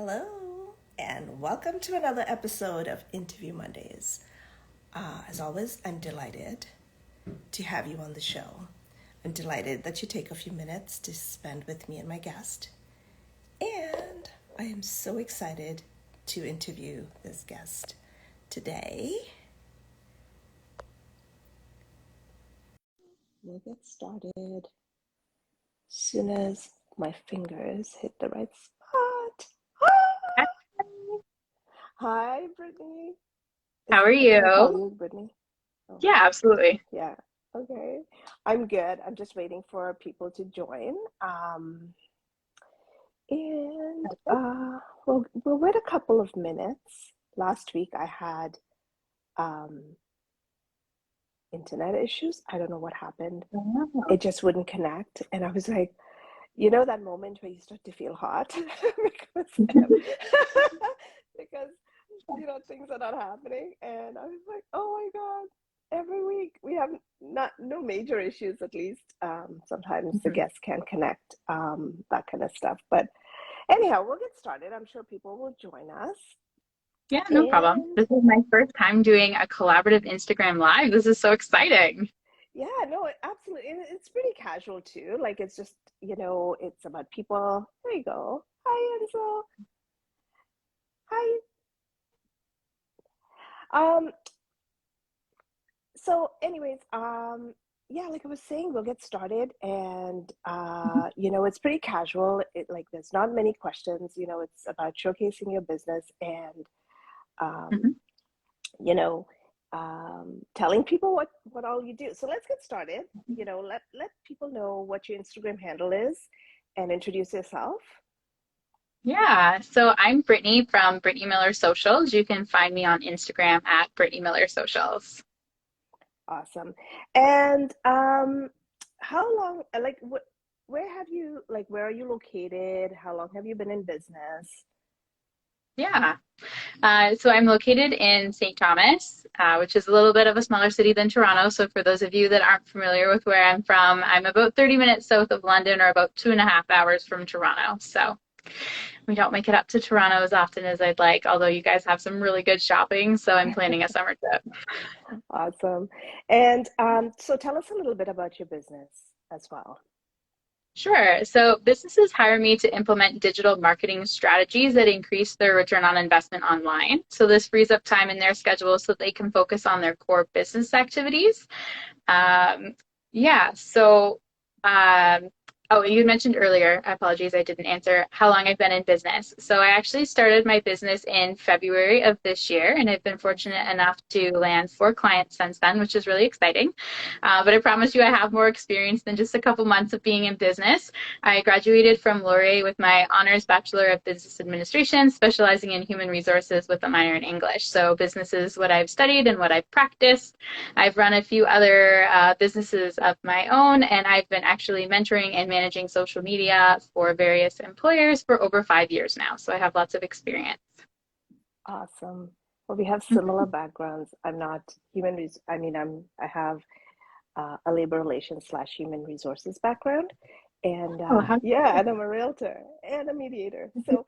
Hello, and welcome to another episode of Interview Mondays. As always, I'm delighted to have you on the show. I'm delighted that you take a few minutes to spend with me and my guest. And I am so excited to interview this guest today. We'll get started as soon as my fingers hit the right spot. Hi, Brittany. How are Can I call you? you Brittany? Oh, Yeah, absolutely. yeah. Okay. I'm good. I'm just waiting for people to join. And we'll wait a couple of minutes. Last week I had um, internet issues. I don't know what happened. Oh. It just wouldn't connect. And I was like, that moment where you start to feel hot because because things are not happening. And I was like, oh my God, every week we have not no major issues at least. Sometimes the Mhm. guests can't connect, that kind of stuff. But anyhow, we'll get started. I'm sure people will join us. Yeah, no problem. And This is my first time doing a collaborative Instagram live. This is so exciting. yeah, no, absolutely. And it's pretty casual too. Like it's just, it's about people. There you go. Hi, Enzo. Hi. Um, so anyways, yeah, like I was saying, we'll get started and it's pretty casual. Like there's not many questions, it's about showcasing your business and um, Mhm. you know, telling people what all you do. So let's get started. Let people know what your Instagram handle is and introduce yourself. Yeah, so I'm Brittany from Brittany Miller Socials. You can find me on Instagram at Brittany Miller Socials. Awesome. And how long, where have you, where are you located? How long have you been in business? Yeah, so I'm located in St. Thomas, which is a little bit of a smaller city than Toronto. So for those of you that aren't familiar with where I'm from, I'm about 30 minutes south of London or about 2.5 hours from Toronto. So we don't make it up to Toronto as often as I'd like, although you guys have some really good shopping, so I'm planning a summer trip. Awesome. And so tell us a little bit about your business as well. Sure. So businesses hire me to implement digital marketing strategies that increase their return on investment online. So this frees up time in their schedule so they can focus on their core business activities. Um, yeah. Um, oh, you mentioned earlier, apologies, I didn't answer how long I've been in business. So I actually started my business in February of this year, and I've been fortunate enough to land 4 clients since then, which is really exciting. But I promise you, I have more experience than just a couple months of being in business. I graduated from Laurier with my honors Bachelor of Business Administration, specializing in human resources with a minor in English. So business is what I've studied and what I've practiced. I've run a few other businesses of my own, and I've been actually mentoring and managing social media for various employers for over 5 years now. So I have lots of experience. Awesome. Well, we have Mhm. similar backgrounds. I'm not I mean, I have a labor relations slash human resources background. And Oh, how yeah, and I'm a realtor and a mediator. So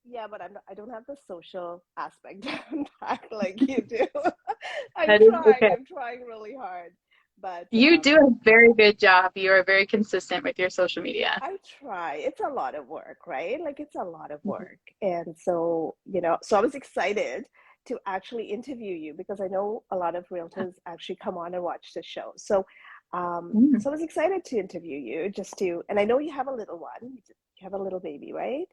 yeah, but I don't have the social aspect down pat like you do. that is okay. I'm trying really hard. But You do a very good job. You are very consistent with your social media. I try. It's a lot of work, right? Like it's a lot of Mhm. work. And so, so I was excited to actually interview you because I know a lot of realtors actually come on and watch the show. So, Mm. so I was excited to interview you and I know you have a little one. You have a little baby, right?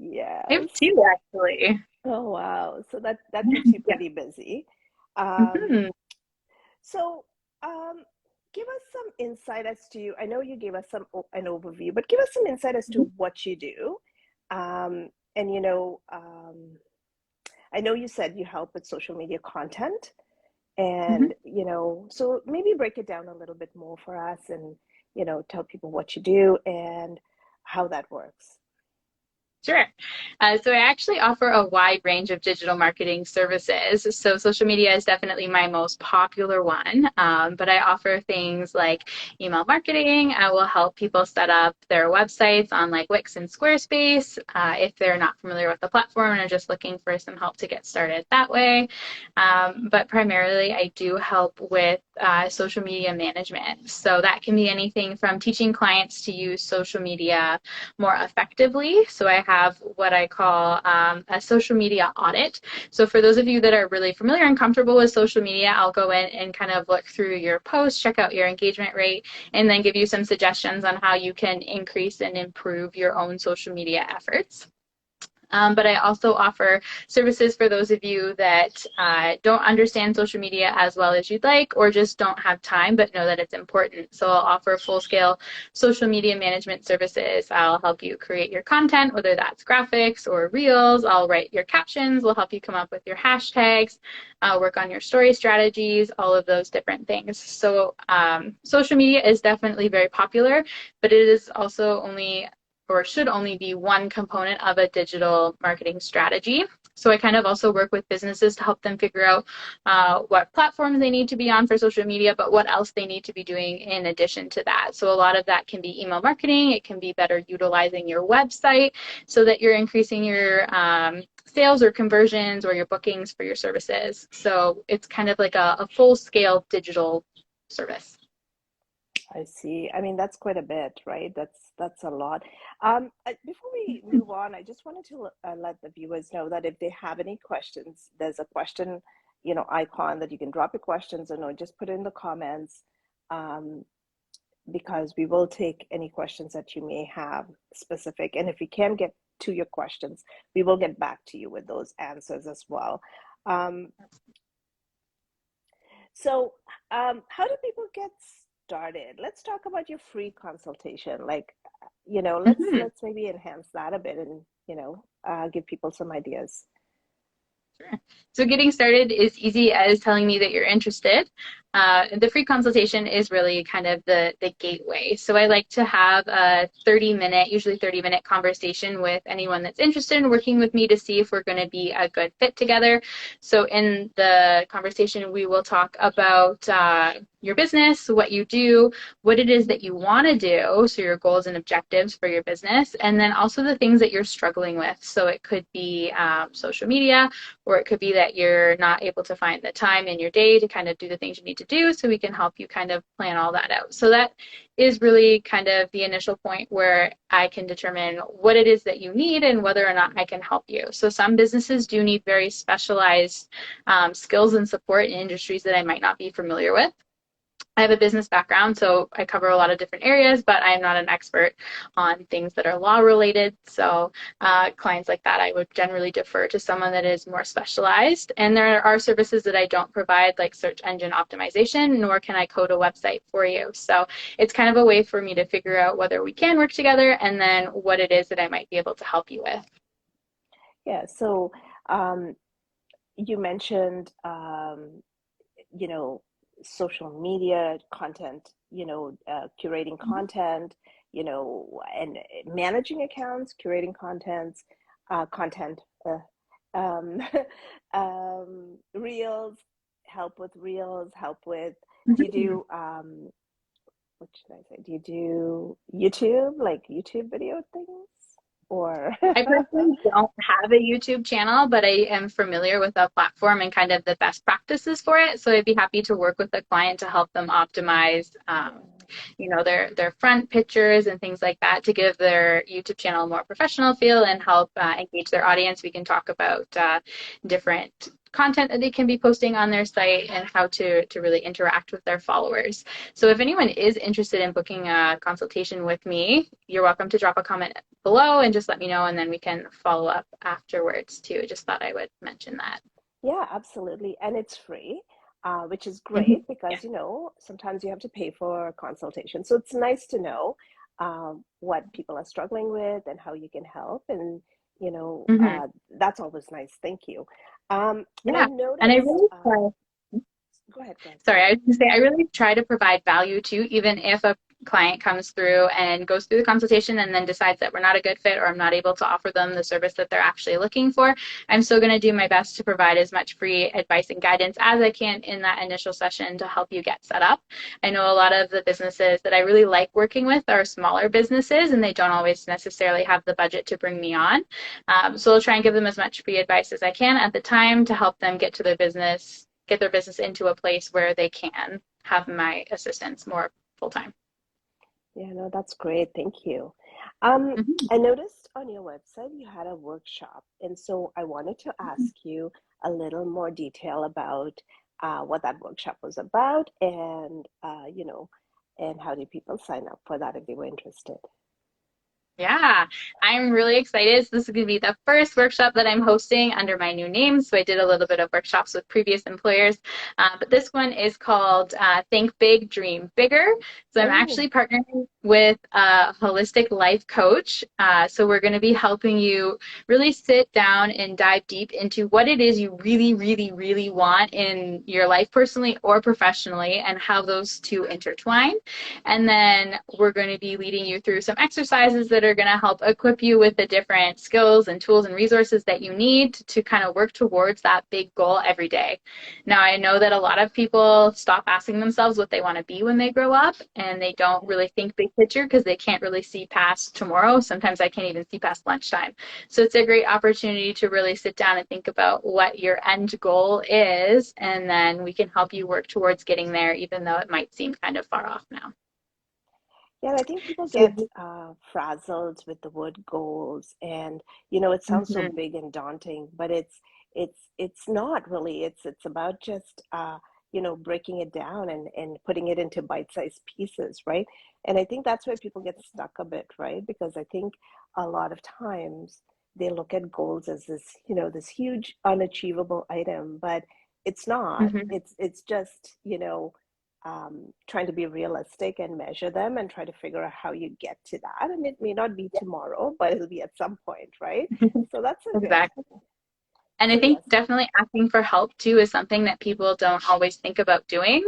I have Yes. two actually. Oh, wow. So that keeps you Yeah. pretty busy. Um, Mhm. so, um, give us some insight as to, I know you gave us an overview, but give us some insight as to what you do. And I know you said you help with social media content, Mhm. and so maybe break it down a little bit more for us, and tell people what you do and how that works. Sure. So I actually offer a wide range of digital marketing services. So social media is definitely my most popular one, but I offer things like email marketing. I will help people set up their websites on like Wix and Squarespace if they're not familiar with the platform and are just looking for some help to get started that way. But primarily, I do help with social media management. So that can be anything from teaching clients to use social media more effectively. So I have what I call a social media audit. So for those of you that are really familiar and comfortable with social media, I'll go in and kind of look through your posts, check out your engagement rate, and then give you some suggestions on how you can increase and improve your own social media efforts. But I also offer services for those of you that don't understand social media as well as you'd like, or just don't have time but know that it's important. So I'll offer full scale social media management services. I'll help you create your content, whether that's graphics or reels. I'll write your captions. We'll help you come up with your hashtags, work on your story strategies, all of those different things. So social media is definitely very popular, but it is also only or should only be one component of a digital marketing strategy. So I kind of also work with businesses to help them figure out what platforms they need to be on for social media, but what else they need to be doing in addition to that. So a lot of that can be email marketing. It can be better utilizing your website so that you're increasing your sales or conversions or your bookings for your services. So it's kind of like a full scale digital service. I see. I mean, that's quite a bit, right? That's a lot. Before we move on, I just wanted to let the viewers know that if they have any questions, there's a question, icon that you can drop your questions or no, just put it in the comments, um, because we will take any questions that you may have specific. And if we can get to your questions, we will get back to you with those answers as well. Um, so, how do people get started? Let's talk about your free consultation. Like, let's Mm-hmm. let's maybe enhance that a bit and give people some ideas. Sure. So getting started is easy as telling me that you're interested. The free consultation is really kind of the gateway. So I like to have a 30-minute, usually 30-minute conversation with anyone that's interested in working with me to see if we're going to be a good fit together. So in the conversation, we will talk about your business, what you do, what it is that you want to do, so your goals and objectives for your business, and then also the things that you're struggling with. So it could be social media, or it could be that you're not able to find the time in your day to kind of do the things you need to do. So we can help you kind of plan all that out. So that is really kind of the initial point where I can determine what it is that you need and whether or not I can help you. So some businesses do need very specialized skills and support in industries that I might not be familiar with. I have a business background, so I cover a lot of different areas, but I'm not an expert on things that are law related. So, clients like that, I would generally defer to someone that is more specialized. And there are services that I don't provide, like search engine optimization, nor can I code a website for you. So, it's kind of a way for me to figure out whether we can work together and then what it is that I might be able to help you with. Yeah. So, um, you mentioned, you know, social media content, curating content, and managing accounts, curating content, um, reels, help with reels, help with, do you do, what should I say? Do you do YouTube, like YouTube video things? Or, I personally don't have a YouTube channel, but I am familiar with the platform and kind of the best practices for it. So I'd be happy to work with the client to help them optimize, their front pictures and things like that to give their YouTube channel a more professional feel and help engage their audience. We can talk about different content that they can be posting on their site and how to really interact with their followers. So if anyone is interested in booking a consultation with me, you're welcome to drop a comment below and just let me know, and then we can follow up afterwards too. Just thought I would mention that. yeah, absolutely. And it's free, which is Mhm. great because, sometimes you have to pay for a consultation. So it's nice to know what people are struggling with and how you can help. And, Mhm. that's always nice. Thank you. And I Yeah, and I noticed, really try. go ahead, go ahead, Sorry, sorry. I was going to say I really try to provide value too, even if client comes through and goes through the consultation and then decides that we're not a good fit or I'm not able to offer them the service that they're actually looking for, I'm still going to do my best to provide as much free advice and guidance as I can in that initial session to help you get set up. I know a lot of the businesses that I really like working with are smaller businesses and they don't always necessarily have the budget to bring me on. So I'll try and give them as much free advice as I can at the time to help them get their business into a place where they can have my assistance more full time. Yeah, no, that's great. Thank you. Mm-hmm. I noticed on your website you had a workshop, and so I wanted to ask you a little more detail about what that workshop was about, and and how did people sign up for that if they were interested? Yeah, I'm really excited. So this is going to be the first workshop that I'm hosting under my new name. So I did a little bit of workshops with previous employers, but this one is called Think Big, Dream Bigger. So I'm Oh, actually partnering with a holistic life coach. So we're going to be helping you really sit down and dive deep into what it is you really, really, really want in your life personally or professionally and how those two intertwine. And then we're going to be leading you through some exercises that are going to help equip you with the different skills and tools and resources that you need to kind of work towards that big goal every day. Now, I know that a lot of people stop asking themselves what they want to be when they grow up, and they don't really think big picture because they can't really see past tomorrow. Sometimes I can't even see past lunchtime. So it's a great opportunity to really sit down and think about what your end goal is, and then we can help you work towards getting there, even though it might seem kind of far off now. yeah, I think people So, get frazzled with the word goals, and it sounds so mhm, big and daunting, but it's not really. It's about just breaking it down and putting it into bite-sized pieces, right? And I think that's where people get stuck a bit, right? Because I think a lot of times they look at goals as this huge unachievable item, but it's not. mhm. It's just trying to be realistic and measure them and try to figure out how you get to that. And it may not be tomorrow, but it'll be at some point, right? So that's a good. Exactly. And I So think yes. definitely asking for help too is something that people don't always think about doing,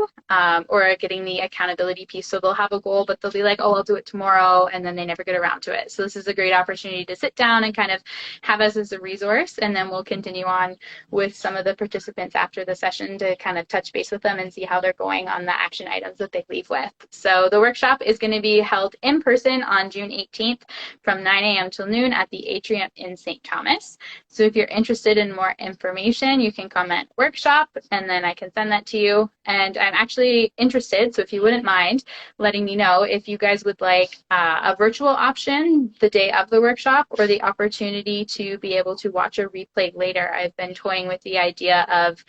or getting the accountability piece. So they'll have a goal, but they'll be like, oh, I'll do it tomorrow. And then they never get around to it. So this is a great opportunity to sit down and kind of have us as a resource. And then we'll continue on with some of the participants after the session to kind of touch base with them and see how they're going on the action items that they leave with. So the workshop is going to be held in person on June 18th from 9 a.m. till noon at the Atrium in St. Thomas. So if you're interested in more information, you can comment workshop and then I can send that to you. And I'm actually interested, so if you wouldn't mind letting me know if you guys would like a virtual option the day of the workshop or the opportunity to be able to watch a replay later. I've been toying with the idea of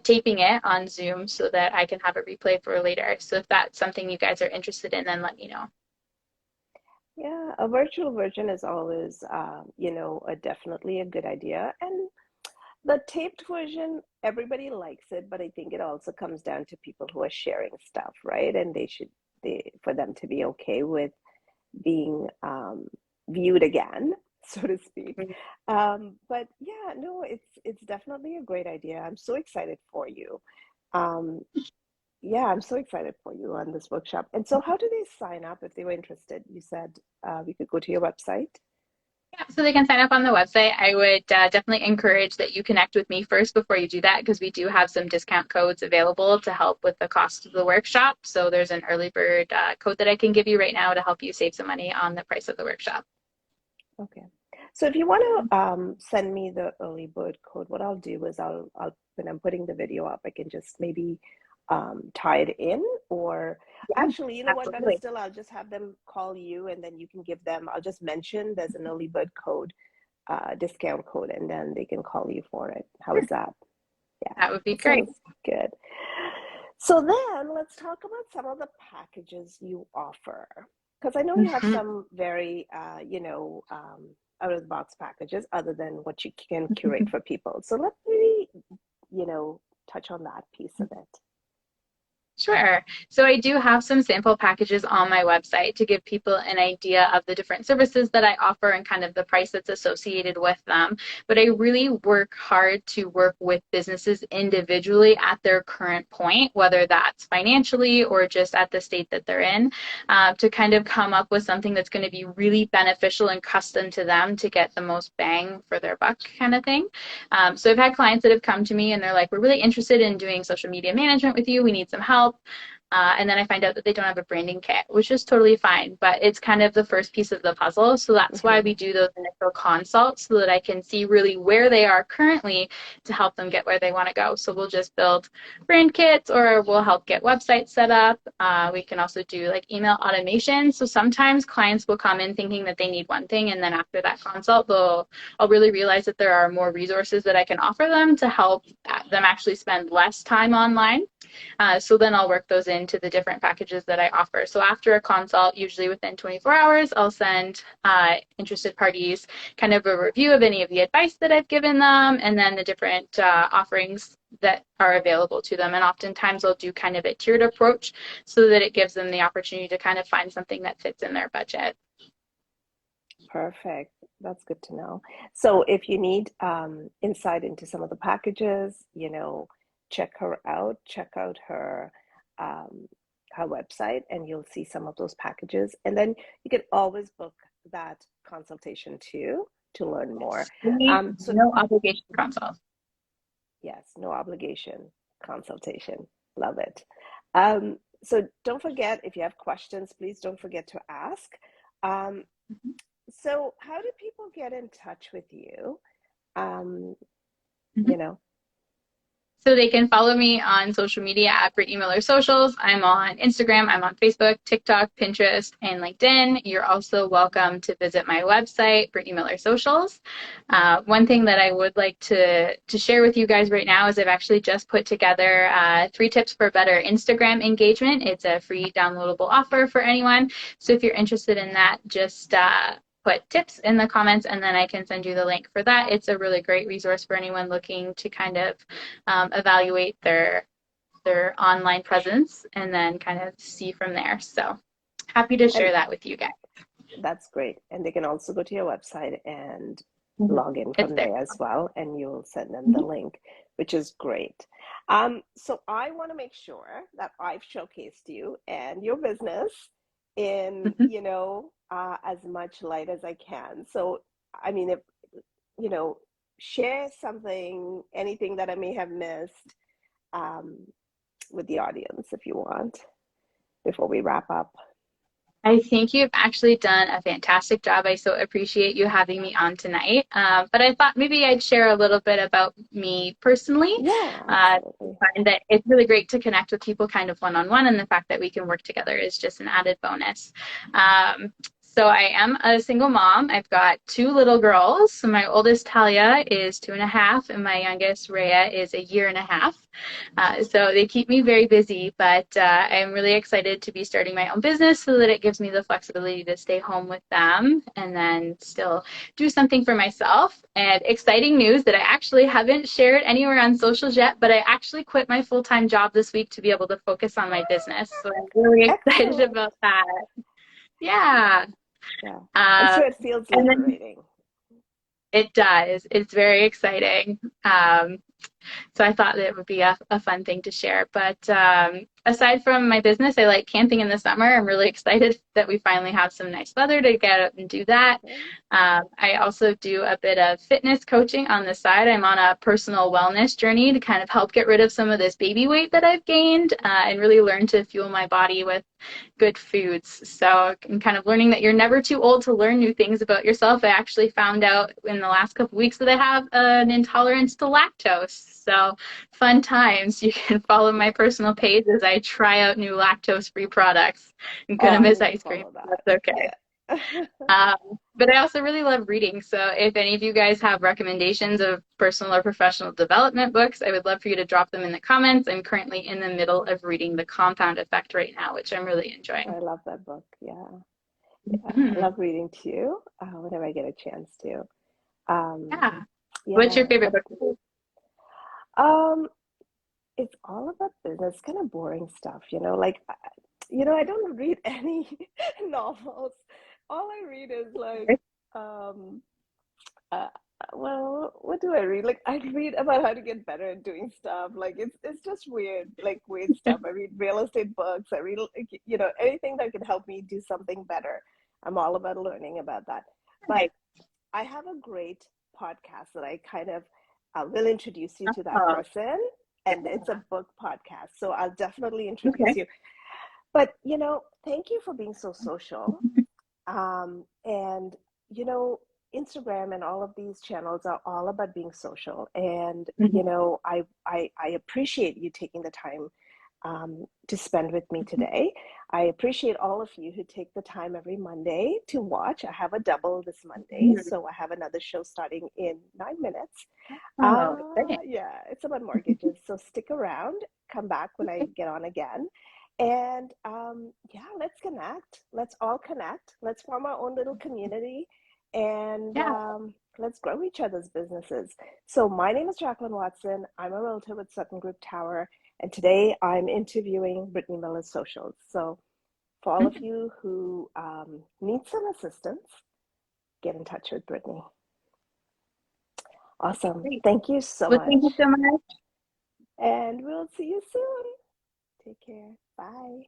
taping it on Zoom so that I can have a replay for later. So if that's something you guys are interested in, then let me know. Yeah, a virtual version is always, definitely a good idea. And the taped version, everybody likes it, but I think it also comes down to people who are sharing stuff, right? And for them to be okay with being viewed again, so to speak. But yeah, no, it's definitely a great idea. I'm so excited for you. Um, yeah, I'm so excited for you on this workshop. And so, how do they sign up if they were interested? You said we could go to your website. Yeah, so they can sign up on the website. I would definitely encourage that you connect with me first before you do that because we do have some discount codes available to help with the cost of the workshop. So there's an early bird code that I can give you right now to help you save some money on the price of the workshop. Okay. So if you want to send me the early bird code, what I'll do is I'll when I'm putting the video up, I can just maybe tie it in, or Yeah, actually, you know what? Better absolutely. still, I'll just have them call you, and then you can give them. I'll just mention there's an early bird code, discount code, and then they can call you for it. How is that? Yeah, That would be that great. sounds good. So then let's talk about some of the packages you offer. Because I know you have Mhm. some very, out of the box packages other than what you can curate for people. So let me, touch on that piece of it. Sure. So I do have some sample packages on my website to give people an idea of the different services that I offer and kind of the price that's associated with them. But I really work hard to work with businesses individually at their current point, whether that's financially or just at the state that they're in, to kind of come up with something that's going to be really beneficial and custom to them to get the most bang for their buck kind of thing. So I've had clients that have come to me and they're like, we're really interested in doing social media management with you. We need some help. And then I find out that they don't have a branding kit, which is totally fine, but it's kind of the first piece of the puzzle. So that's why we do those initial consults so that I can see really where they are currently to help them get where they want to go. So we'll just build brand kits or we'll help get websites set up. We can also do like email automation. So sometimes clients will come in thinking that they need one thing, and then after that consult, I'll really realize that there are more resources that I can offer them to help them actually spend less time online. So then I'll work those into the different packages that I offer. So after a consult, usually within 24 hours, I'll send interested parties kind of a review of any of the advice that I've given them and then the different offerings that are available to them. And oftentimes I'll do kind of a tiered approach so that it gives them the opportunity to kind of find something that fits in their budget. Perfect. That's good to know. So if you need insight into some of the packages, check her out, check out um, her website, and you'll see some of those packages. And then you can always book that consultation too to learn more. So No obligation consult. yes, no obligation consultation. Love it. So don't forget, if you have questions, please don't forget to ask. Um, so how do people get in touch with you? Um, Mm-hmm. you know, So they can follow me on social media at Brittany Miller Socials. I'm on Instagram, I'm on Facebook, TikTok, Pinterest, and LinkedIn. You're also welcome to visit my website, Brittany Miller Socials. One thing that I would like to share with you guys right now is I've actually just put together 3 tips for better Instagram engagement. It's a free downloadable offer for anyone. So if you're interested in that, just put tips in the comments and then I can send you the link for that. It's a really great resource for anyone looking to kind of evaluate their online presence and then kind of see from there. So happy to and share that with you guys. that's great. And they can also go to your website and Mm-hmm. log in It's from there. there as well, and you'll send them the Mm-hmm. link, which is great. So I want to make sure that I've showcased you and your business in, Mm-hmm. as much light as I can. So, I mean, if, you know, share something, anything that I may have missed um, with the audience if you want before we wrap up. I think you've actually done a fantastic job. I so appreciate you having me on tonight. But I thought maybe I'd share a little bit about me personally. Yeah, I absolutely. find that it's really great to connect with people kind of one-on-one, and the fact that we can work together is just an added bonus. So I am a single mom. I've got 2 little girls. So my oldest Talia is 2.5, and my youngest Rhea is a year and a half. So they keep me very busy, but I'm really excited to be starting my own business so that it gives me the flexibility to stay home with them and then still do something for myself. And exciting news that I actually haven't shared anywhere on socials yet, but I actually quit my full-time job this week to be able to focus on my business. So I'm really excited Excellent. about that. Yeah. Yeah. I'm Um, sure it feels and then liberating. it does. It's very exciting. So I thought that it would be a fun thing to share. But aside from my business, I like camping in the summer. I'm really excited that we finally have some nice weather to get out and do that. Okay. I also do a bit of fitness coaching on the side. I'm on a personal wellness journey to kind of help get rid of some of this baby weight that I've gained and really learn to fuel my body with good foods. So I'm kind of learning that you're never too old to learn new things about yourself. I actually found out in the last couple of weeks that I have an intolerance to lactose. So fun times. You can follow my personal page as I try out new lactose-free products. I'm Oh, gonna I'm miss going to ice cream. follow that. That's okay. Yeah. But I also really love reading. So if any of you guys have recommendations of personal or professional development books, I would love for you to drop them in the comments. I'm currently in the middle of reading The Compound Effect right now, which I'm really enjoying. I love that book. Yeah. Yeah. I Mm-hmm. love reading too, whenever I get a chance to. Um, Yeah. What's yeah. your favorite book? Um, it's all about business, kind of boring stuff, like, I don't read any novels. All I read is like, um, uh, well, what do I read? Like, I read about how to get better at doing stuff. Like, it's just weird, like weird stuff. I read real estate books. I read, like, anything that can help me do something better. I'm all about learning about that. But I have a great podcast that I kind of will introduce you to that Oh, person, and it's a book podcast. So I'll definitely introduce okay. you. But, thank you for being so social. And, Instagram and all of these channels are all about being social. And, Mhm. I appreciate you taking the time to spend with me today. I appreciate all of you who take the time every Monday to watch. I have a double this Monday, Mhm. so I have another show starting in 9 minutes. Oh, exciting. Yeah, it's about mortgages. So stick around, come back when I get on again. And yeah, let's connect. Let's all connect. Let's form our own little community and Yeah. let's grow each other's businesses. So, my name is Jacqueline Watson. I'm a realtor with Sutton Group Tower. And today I'm interviewing Brittany Miller's socials. So, for all of Mhm. you who need some assistance, get in touch with Brittany. Awesome. Great. Thank you so Well, thank much. you so much. And we'll see you soon. Take care. Bye.